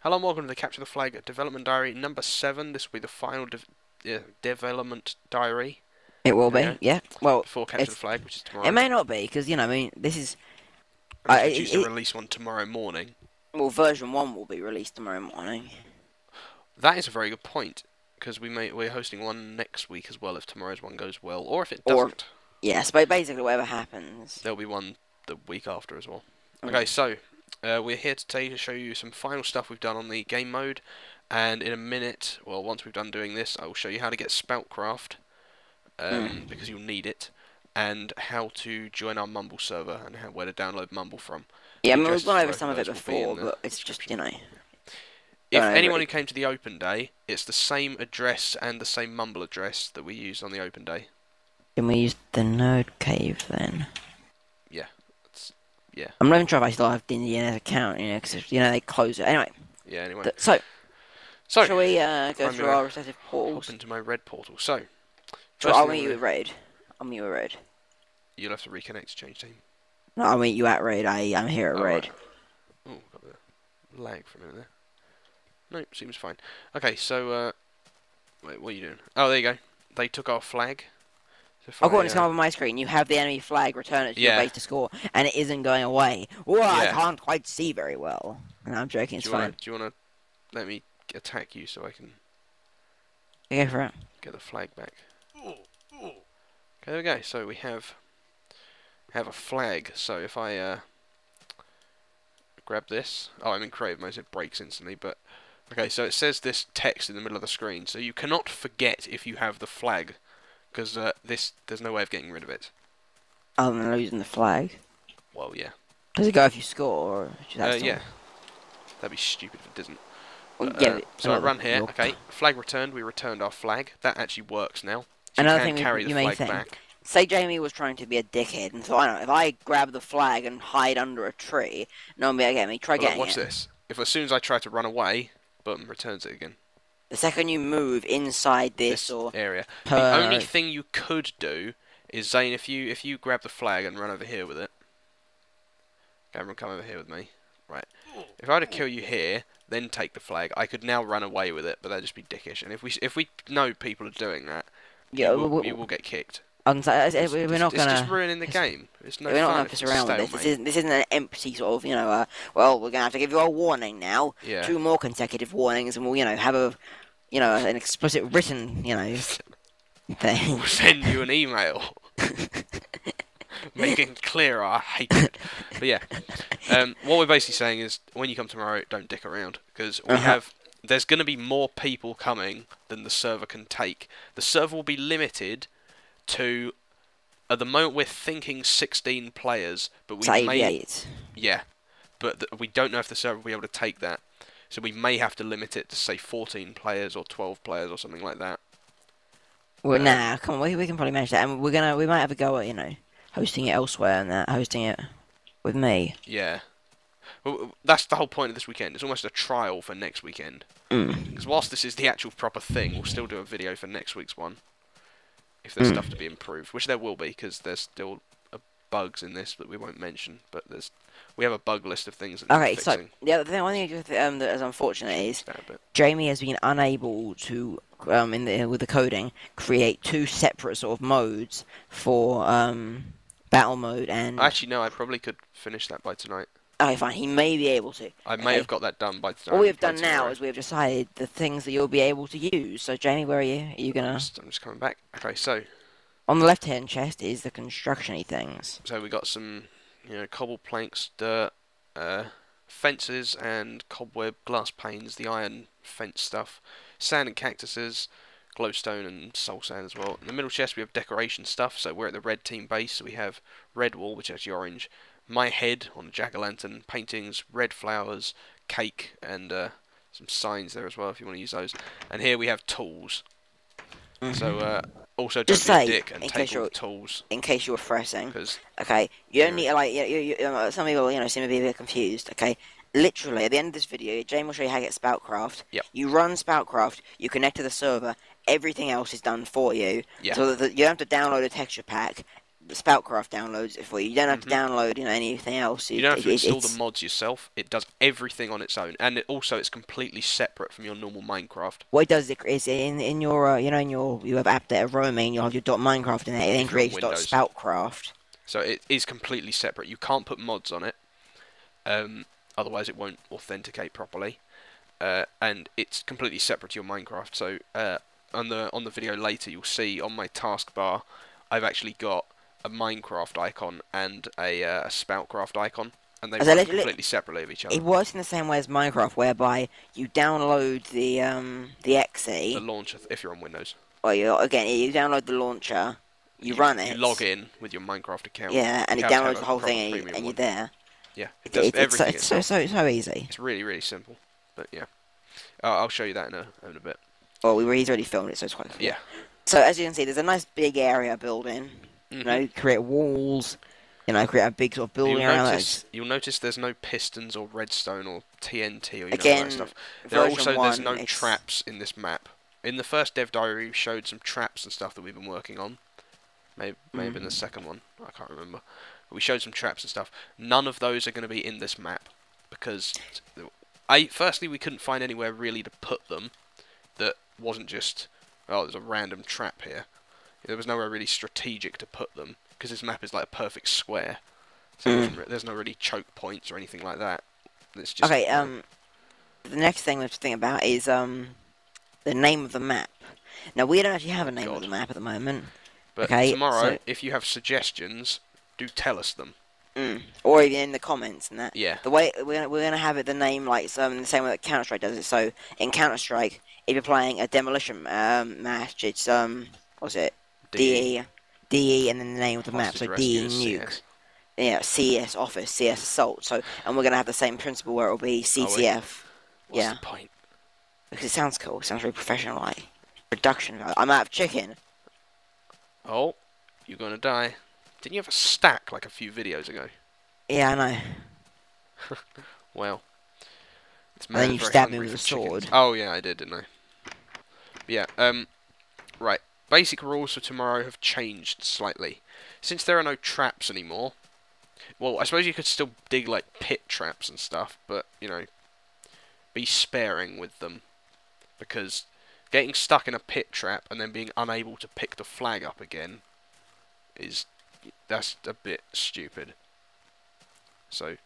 Hello and welcome to the Capture the Flag Development Diary number 7. This will be the final development diary. It will There we be, yeah. Well, before Capture the Flag, which is tomorrow. it may not be, because, you know, I mean, this is... Unless we choose to release one tomorrow morning. Well, version 1 will be released tomorrow morning. That is a very good point, because we're hosting one next week as well if tomorrow's one goes well, or if it doesn't. Yes, but basically whatever happens. There'll be one the week after as well. Okay, so... we're here today to show you some final stuff we've done on the game mode, and in a minute, well, once we've done doing this, I will show you how to get Spoutcraft, because you'll need it, and how to join our Mumble server, and where to download Mumble from. Yeah, I mean, we've gone over some of it before, but it's just, you know... If anyone who came to the open day, it's the same address and the same Mumble address that we used on the open day. Can we use the node cave, then? Yeah. I'm not even sure if I still have the DNS account, you know, because, you know, they close it. Anyway. Yeah, anyway. So shall we go through our respective portals? Hop into my red portal. So, I'll meet you at raid. You'll have to reconnect to change team. No, I'll meet you at raid. I'm here at raid. Right. Oh, got the lag for a minute there. Nope, seems fine. Okay, so, wait, what are you doing? Oh, there you go. They took our flag. I've got it come up on my screen. You have the enemy flag, return it to your base to score, and it isn't going away. Well, I can't quite see very well. No, I'm joking, it's fine. Do you want to let me attack you so I can... Go for it. Get the flag back. Okay, there we go. So we have a flag. So if I grab this... Oh, I'm in creative mode, so it breaks instantly, but... Okay, so it says this text in the middle of the screen, so you cannot forget if you have the flag. Because there's no way of getting rid of it. Other than losing the flag? Well, yeah. Does it go if you score, or... yeah. That'd be stupid if it doesn't. Well, yeah, so I run here, okay. Flag returned, we returned our flag. That actually works now. So another you can thing carry the flag back. Say Jamie was trying to be a dickhead, and thought, I don't know, if I grab the flag and hide under a tree, no one will be able to get me. Try getting it. Watch this. If as soon as I try to run away, boom, returns it again. The second you move inside this or area, the only thing you could do is, Zane, if you grab the flag and run over here with it. Okay, everyone come over here with me. Right. If I were to kill you here, then take the flag, I could now run away with it, but that'd just be dickish. And if we know people are doing that, yeah, you will get kicked. We're not gonna. It's just ruining the game. It's no fun. We're not gonna piss around with this. This isn't an empty sort of, you know. Well, we're gonna have to give you a warning now. Yeah. 2 more consecutive warnings, and we'll, you know, have a, you know, an explicit written, you know, thing. We'll send you an email, making clear our hatred. But yeah, what we're basically saying is, when you come tomorrow, don't dick around, because we have. There's going to be more people coming than the server can take. The server will be limited to, at the moment we're thinking 16 players, but we may... Yeah, but we don't know if the server will be able to take that. So we may have to limit it to, say, 14 players or 12 players or something like that. Well, nah, come on, we can probably manage that. And we might have a go at, you know, hosting it elsewhere and that, hosting it with me. Yeah. Well, that's the whole point of this weekend. It's almost a trial for next weekend. Because whilst this is the actual proper thing, we'll still do a video for next week's one. If there's stuff to be improved, which there will be, because there's still bugs in this that we won't mention. But we have a bug list of things that need fixing. So the other thing, one thing that is unfortunate is Jamie has been unable to, with the coding, create 2 separate sort of modes for battle mode and. Actually, no, I probably could finish that by tonight. Okay, fine. He may be able to. I may have got that done by tonight. All we have done now is we have decided the things that you'll be able to use. So, Jamie, where are you? Are you gonna? I'm just coming back. Okay, so on the left-hand chest is the construction-y things. So we got some, you know, cobble planks, dirt, fences, and cobweb glass panes. The iron fence stuff, sand and cactuses, glowstone and soul sand as well. In the middle chest we have decoration stuff. So we're at the red team base. So we have red wall, which is actually orange. My head on a jack-o'-lantern, paintings, red flowers, cake, and some signs there as well if you want to use those. And here we have tools. So also don't be a dick and take all the tools. In case you were fretting. Okay, you don't need, like, some people, you know, seem to be a bit confused. Okay, literally at the end of this video, James will show you how to get Spoutcraft. Yep. You run Spoutcraft, you connect to the server, everything else is done for you. Yeah. So that you don't have to download a texture pack. Spoutcraft downloads it for you. You don't have to download anything else. You don't have to install the It's mods yourself. It does everything on its own, and it's completely separate from your normal Minecraft. what it does is in your in your you have app data roaming. You have your .minecraft in there. It then If you're on creates Windows. .spoutcraft. So it is completely separate. You can't put mods on it, otherwise it won't authenticate properly. And it's completely separate to your Minecraft. So on the video later, you'll see on my taskbar, I've actually got a Minecraft icon and a Spoutcraft icon, and they work completely separately of each other. It works in the same way as Minecraft, whereby you download the exe. The launcher, if you're on Windows. Well, you download the launcher, you run it. You log in with your Minecraft account. Yeah, and it downloads the whole thing, and you're there. Yeah, it does everything. It's so easy. It's really simple, but yeah, I'll show you that in a bit. Well, he's already filmed it, so it's quite cool. Yeah. So as you can see, there's a nice big area building. Create walls. Create a big sort of building around it. You'll notice there's no pistons or redstone or TNT or Again, that stuff. there's no traps in this map. In the first dev diary, we showed some traps and stuff that we've been working on. Maybe in the second one, I can't remember. But we showed some traps and stuff. None of those are going to be in this map because, firstly, we couldn't find anywhere really to put them that wasn't just, oh, there's a random trap here. There was nowhere really strategic to put them because this map is like a perfect square. So there's no really choke points or anything like that. It's just okay. The next thing we have to think about is the name of the map. Now we don't actually have a name of the map at the moment. But tomorrow, if you have suggestions, do tell us them. Or even in the comments and that. Yeah. The way we're gonna have it the name like the same way that Counter-Strike does it. So in Counter-Strike, if you're playing a demolition match, it's what's it? DE, and then the name of the map. So DE nuke. Yeah, CS office, CS assault. So and we're gonna have the same principle where it'll be CTF. What's the point? Because it sounds cool. It sounds very professional, like production value. I'm out of chicken. Oh, you're gonna die. Didn't you have a stack like a few videos ago? Yeah, I know. Well, it's and then you stabbed me with a sword. Oh yeah, I did, didn't I? Yeah. Right. Basic rules for tomorrow have changed slightly. Since there are no traps anymore, well, I suppose you could still dig like pit traps and stuff, but be sparing with them because getting stuck in a pit trap and then being unable to pick the flag up again that's a bit stupid. So,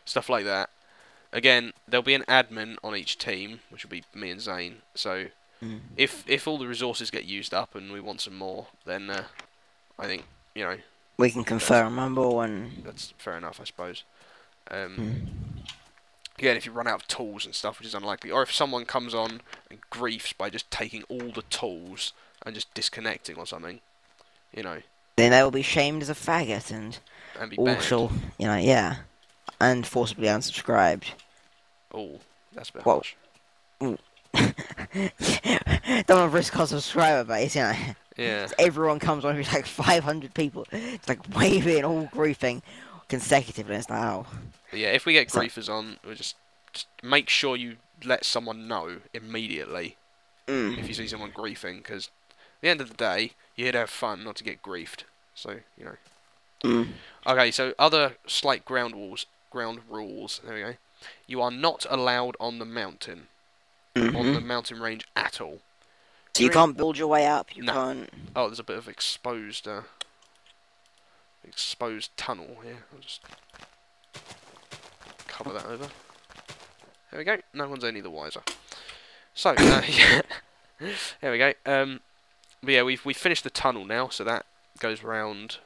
stuff like that. Again, there'll be an admin on each team, which will be me and Zane. So, if all the resources get used up and we want some more, then I think we can confer on Mumble, and that's fair enough, I suppose. Again, if you run out of tools and stuff, which is unlikely, or if someone comes on and griefs by just taking all the tools and just disconnecting or something, then they will be shamed as a faggot and be banned. Yeah, and forcibly unsubscribed. Oh, that's a bit harsh. Don't want to risk our subscriber base, Yeah. Everyone comes on with like 500 people. It's like waving, all griefing consecutively. It's like, oh. But yeah, if we get griefers on, we'll just make sure you let someone know immediately if you see someone griefing, because at the end of the day, you're here to have fun, not to get griefed. So, Okay, so other slight ground rules. There we go. You are not allowed on the mountain. On the mountain range at all. So you can't build your way up. You can't. Oh, there's a bit of exposed tunnel here. I'll just cover that over. There we go. No one's any the wiser. So, yeah. There we go. But yeah, we've finished the tunnel now, so that goes round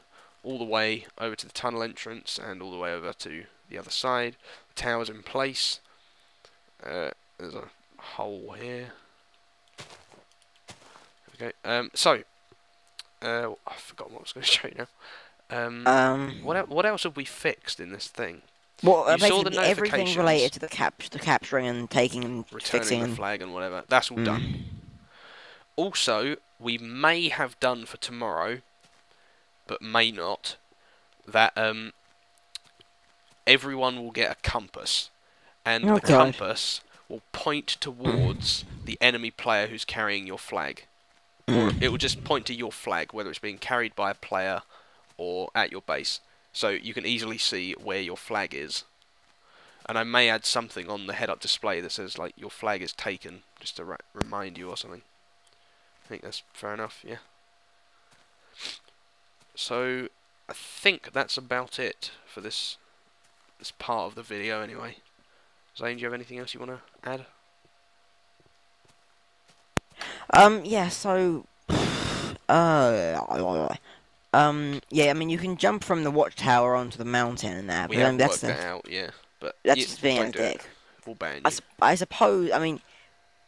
all the way over to the tunnel entrance and all the way over to the other side. The tower's in place. There's a hole here. There we go. I forgot what I was going to show you now. What else have we fixed in this thing? Well, basically everything related to the capturing and taking and fixing the flag and whatever. That's all done. Also, we may have done for tomorrow, but may not, that everyone will get a compass, and the compass will point towards the enemy player who's carrying your flag. Or it will just point to your flag, whether it's being carried by a player or at your base, so you can easily see where your flag is. And I may add something on the head-up display that says like your flag is taken, just to remind you or something. I think that's fair enough. Yeah. So I think that's about it for this part of the video anyway. Zane, do you have anything else you want to add? Yeah, so, yeah, I mean, you can jump from the watchtower onto the mountain and that, We but haven't that's worked that out, yeah. But that's just being a don't do it. dick. We'll ban I, you. I suppose, I mean,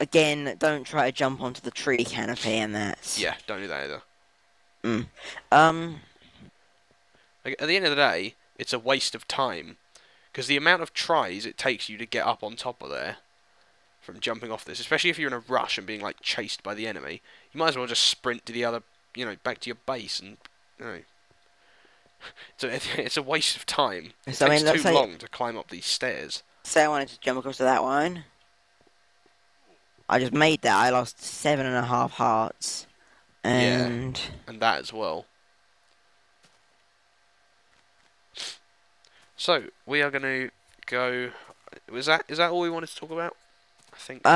again, don't try to jump onto the tree canopy and that. Yeah, don't do that either. Mm. Like, at the end of the day, it's a waste of time. Because the amount of tries it takes you to get up on top of there from jumping off this, especially if you're in a rush and being like chased by the enemy, you might as well just sprint to the other, back to your base and, so it's a waste of time. It So, I takes mean, let's too say, long to climb up these stairs. say I wanted to jump across to that one. I just made that. I lost 7.5 hearts. And... Yeah, and that as well. So, we are going to go... Is that all we wanted to talk about? I think that's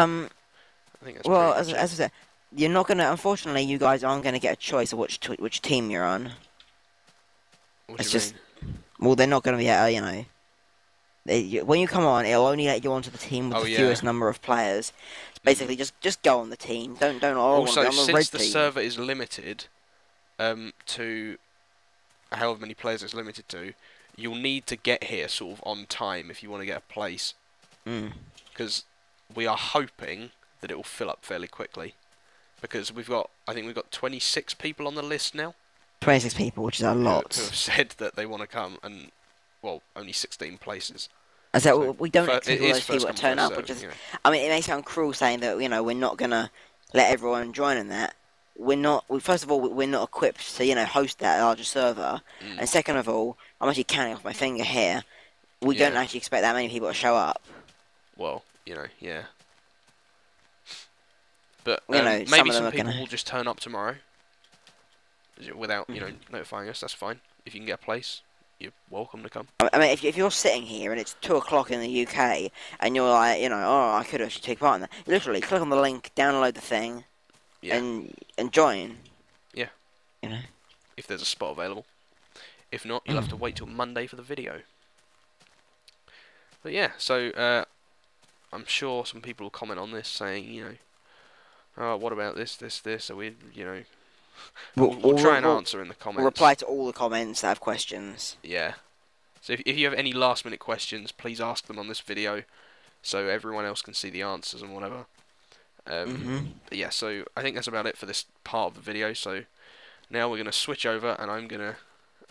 well, pretty much as I said, you're not gonna. Unfortunately, you guys aren't gonna get a choice of which team you're on. What It's do you just, mean? well, they're not gonna be, when you come on, it'll only let you onto the team with the fewest number of players. Basically, just go on the team. Don't. Also, on the red since the team. server is limited to however many players it's limited to, you'll need to get here sort of on time if you want to get a place. Because we are hoping that it will fill up fairly quickly. Because I think we've got 26 people on the list now. 26 people, which is a lot. Who have said that they want to come, and well, only 16 places. So we don't expect all it is those people to first turn come, up, first which is, served, I mean, it may sound cruel saying that we're not gonna let everyone join in that. We're not. First of all, we're not equipped to host that larger server, and second of all, I'm actually counting off my finger here. We don't actually expect that many people to show up. Well, yeah. But some maybe of them some are people gonna... will just turn up tomorrow without notifying us. That's fine. If you can get a place, you're welcome to come. I mean, if you're sitting here and it's 2 o'clock in the UK and you're like, oh, I could actually take part in that. Literally, click on the link, download the thing, and join. Yeah. If there's a spot available. If not, you'll have to wait till Monday for the video. But yeah, so I'm sure some people will comment on this saying, oh, what about this? Are we, we'll try and answer in the comments. We'll reply to all the comments that have questions. Yeah. So if you have any last minute questions, please ask them on this video so everyone else can see the answers and whatever. Yeah, so I think that's about it for this part of the video. So now we're going to switch over and I'm going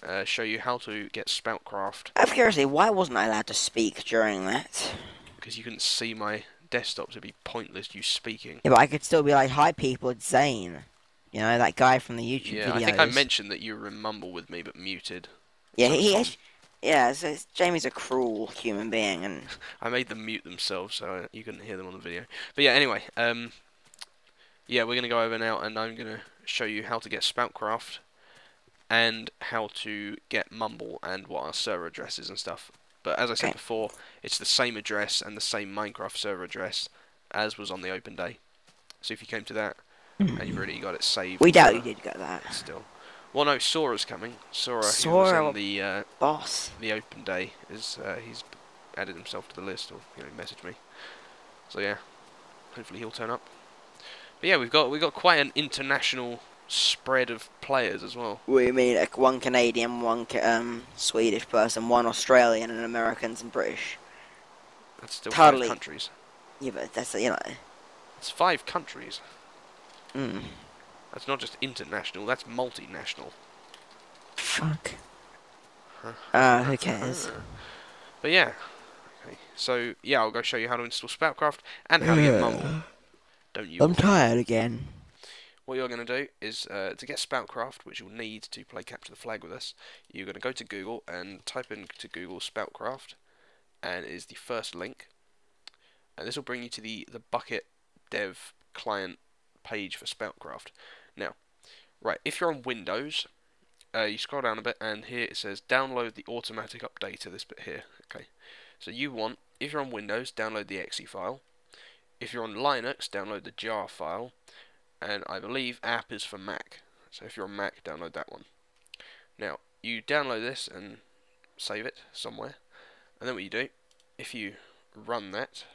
to show you how to get Spoutcraft. Out of curiosity, why wasn't I allowed to speak during that? Because you couldn't see my desktop, so it'd be pointless you speaking. Yeah, but I could still be like, hi people, it's Zane. That guy from the YouTube videos. Yeah, I think I mentioned that you were in Mumble with me, but muted. Yeah, Jamie's a cruel human being, and I made them mute themselves, so you couldn't hear them on the video. But yeah, anyway, yeah, we're gonna go over now, and I'm gonna show you how to get Spoutcraft and how to get Mumble and what our server address is and stuff. But as I said before, it's the same address and the same Minecraft server address as was on the open day. So if you came to that and you've already got it saved, we doubt you did get that. Still. Well, no, Sora's coming. Sora, who was on the boss, the open day, he's added himself to the list, or messaged me. So yeah, hopefully he'll turn up. But yeah, we've got quite an international spread of players as well. What do you mean? Like one Canadian, one Swedish person, one Australian, and Americans and British. That's still 5 countries. Yeah, but that's It's 5 countries. That's not just international, that's multinational. Fuck. Who cares? But yeah. Okay. So yeah, I'll go show you how to install Spoutcraft and how to get Mumble. Don't you? I'm tired again. What you're going to do is, to get Spoutcraft, which you'll need to play Capture the Flag with us, you're going to go to Google and type into Google Spoutcraft, and it is the first link. And this will bring you to the Bucket Dev client page for Spoutcraft. Now, right, if you're on Windows, you scroll down a bit, and here it says download the automatic updater. This bit here. Okay, so you want, if you're on Windows, download the exe file. If you're on Linux, download the jar file, and I believe app is for Mac. So if you're on Mac, download that one. Now you download this and save it somewhere, and then what you do, if you run that,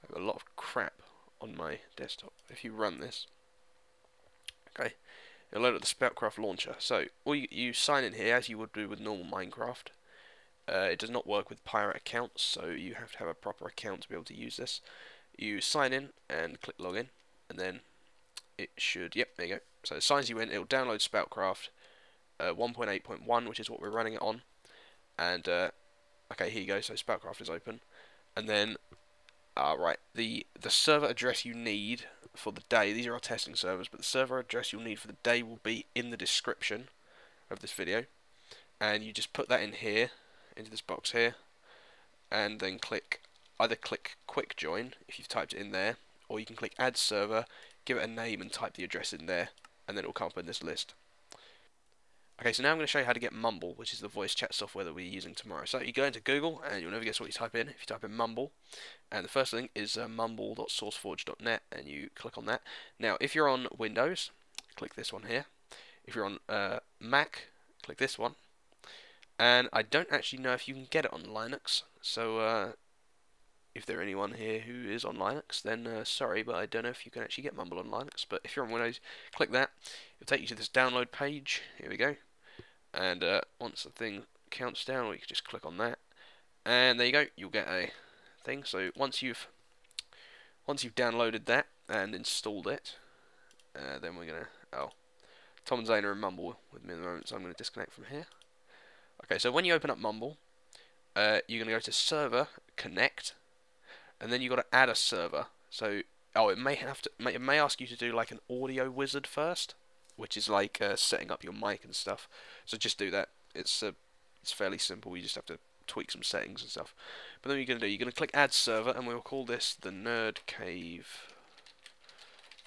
I have a lot of crap on my desktop. If you run this, okay, it'll load up the Spoutcraft launcher. So you sign in here as you would do with normal Minecraft. It does not work with pirate accounts, so you have to have a proper account to be able to use this. You sign in and click login, and then it should, yep, there you go. So it signs you in, it'll download Spoutcraft 1.8.1, which is what we're running it on. And, okay, here you go, so Spoutcraft is open. And then, right, the server address you need for the day, these are our testing servers, but the server address you'll need for the day will be in the description of this video. And you just put that in here, into this box here, and then either click quick join if you've typed it in there, or you can click add server, give it a name and type the address in there, and then it will come up in this list. Okay, so now I'm going to show you how to get Mumble, which is the voice chat software that we're using tomorrow. So you go into Google, and you'll never guess what you type in if you type in Mumble. And the first thing is mumble.sourceforge.net, and you click on that. Now, if you're on Windows, click this one here. If you're on Mac, click this one. And I don't actually know if you can get it on Linux, so if there's anyone here who is on Linux, then sorry, but I don't know if you can actually get Mumble on Linux. But if you're on Windows, click that. It'll take you to this download page. Here we go. And once the thing counts down, you can just click on that, and there you go. You'll get a thing. So once you've downloaded that and installed it, then we're gonna Tom and Zane are in Mumble with me at the moment, so I'm gonna disconnect from here. Okay, so when you open up Mumble, you're going to go to Server, Connect, and then you've got to add a server. So, it may ask you to do like an audio wizard first, which is like setting up your mic and stuff. So just do that. It's fairly simple. You just have to tweak some settings and stuff. But then what you're going to click Add Server, and we'll call this the Nerd Cave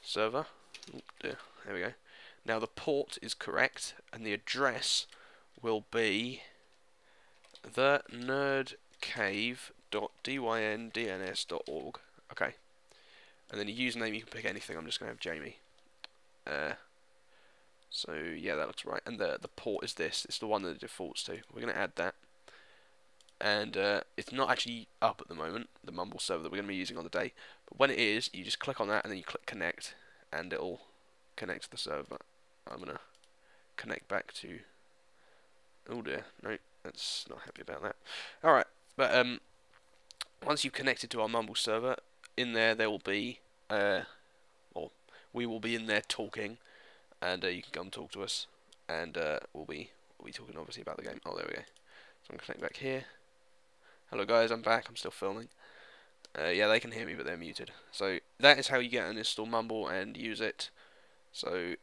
server. Oh dear, there we go. Now the port is correct, and the address will be the nerdcave.dyndns.org. Okay, and then your username, you can pick anything. I'm just going to have Jamie. So yeah, that looks right. And the port is this. It's the one that it defaults to. We're going to add that. And it's not actually up at the moment, the Mumble server that we're going to be using on the day. But when it is, you just click on that and then you click connect, and it'll connect to the server. I'm going to connect back to... Oh dear, no, that's not happy about that. Alright, but once you've connected to our Mumble server, in there will be, or we will be in there talking, and you can come talk to us, and we'll be talking obviously about the game. Oh, there we go. So I'm going to connect back here. Hello guys, I'm back, I'm still filming. Yeah, they can hear me, but they're muted. So that is how you get and install Mumble and use it. So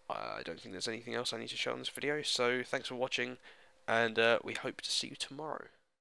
I don't think there's anything else I need to show in this video, so thanks for watching, and we hope to see you tomorrow.